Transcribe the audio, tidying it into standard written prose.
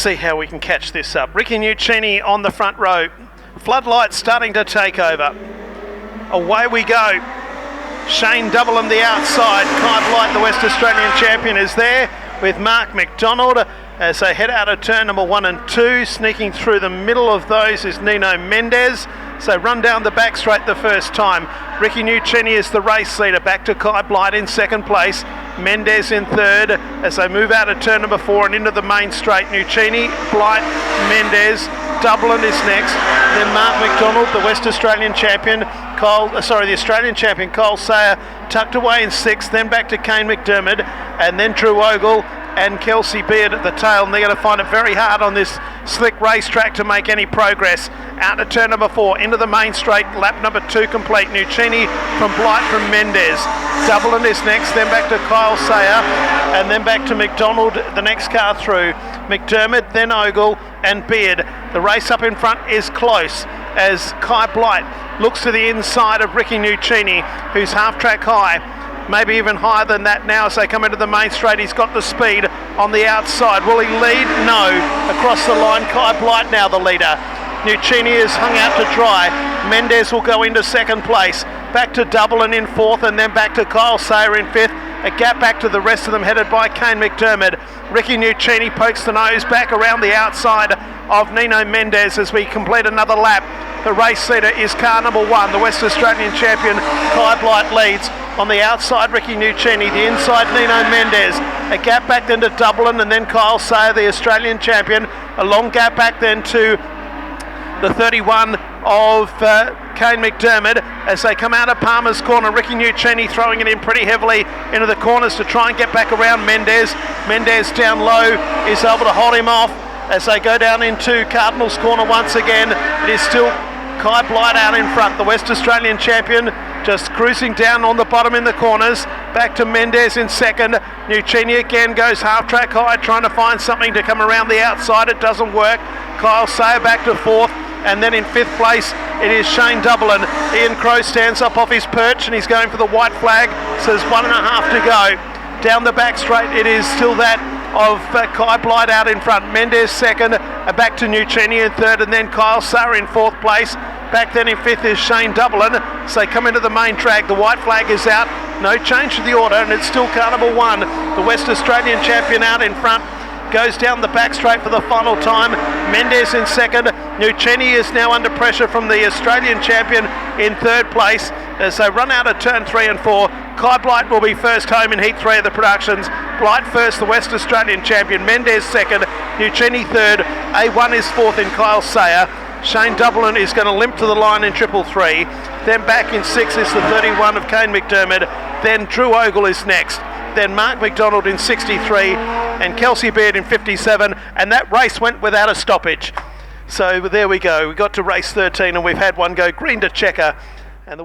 see how we can catch this up. Ricky Nuccini on the front row. Floodlights starting to take over. Away we go. Shane Dublin the outside. Kai Blight, the West Australian champion, is there with Mark McDonald as they head out of turn number 1 and 2. Sneaking through the middle of those is Nino Mendez. So run down the back straight the first time. Ricky Nuccini is the race leader. Back to Kai Blight in second place. Mendez in third as they move out of turn number 4 and into the main straight. Nuccini, Blight, Mendez. Dublin is next. Then Mark McDonald, the West Australian champion. The Australian champion Cole Sayer tucked away in 6th. Then back to Kane McDermott and then Drew Ogle and Kelsey Beard at the tail, and they're going to find it very hard on this slick racetrack to make any progress. Out to turn number 4, into the main straight, lap number 2 complete. Nuccini from Blight from Mendez. Dublin is next, then back to Kyle Sayer, and then back to McDonald, the next car through. McDermott, then Ogle and Beard. The race up in front is close as Kai Blight looks to the inside of Ricky Nuccini, who's half-track high. Maybe even higher than that now as they come into the main straight. He's got the speed on the outside. Will he lead? No. Across the line, Kai Blight now the leader. Nuccini is hung out to dry. Mendez will go into second place. Back to Dublin in 4th and then back to Kyle Sayer in 5th. A gap back to the rest of them headed by Kane McDermott. Ricky Nuccini pokes the nose back around the outside of Nino Mendez as we complete another lap. The race leader is car number 1, the West Australian champion. Kai Blight leads. On the outside, Ricky Nuccini. The inside, Nino Mendez. A gap back then to Dublin and then Kyle Sayer, the Australian champion. A long gap back then to the 31 of Kane McDermott as they come out of Palmer's corner. Ricky Nuccini throwing it in pretty heavily into the corners to try and get back around Mendez. Mendez down low is able to hold him off as they go down into Cardinals corner once again. It is still Kai Blight out in front, the West Australian champion, just cruising down on the bottom in the corners. Back to Mendez in second. Nuccini again goes half-track high, trying to find something to come around the outside. It doesn't work. Kyle Sayer back to 4th. And then in 5th place, it is Shane Dublin. Ian Crowe stands up off his perch and he's going for the white flag. So there's 1.5 to go. Down the back straight, it is still that of Kai Blight out in front. Mendez second, back to Nuccini in 3rd, and then Kyle Sayer in 4th place. Back then in 5th is Shane Dublin. So they come into the main track. The white flag is out. No change to the order, and it's still car number 1. The West Australian champion out in front. Goes down the back straight for the final time. Mendez in second. Nuccini is now under pressure from the Australian champion in 3rd place as they run out of turn 3 and 4. Kai Blight will be first home in heat 3 of the productions. Blight first, the West Australian champion. Mendez second. Nuccini 3rd. A1 is 4th in Kyle Sayer. Shane Dublin is going to limp to the line in 333. Then back in 6th is the 31 of Kane McDermott. Then Drew Ogle is next. Then Mark McDonald in 63 and Kelsey Beard in 57, and that race went without a stoppage. So there we go. We got to race 13 and we've had one go green to checker, and the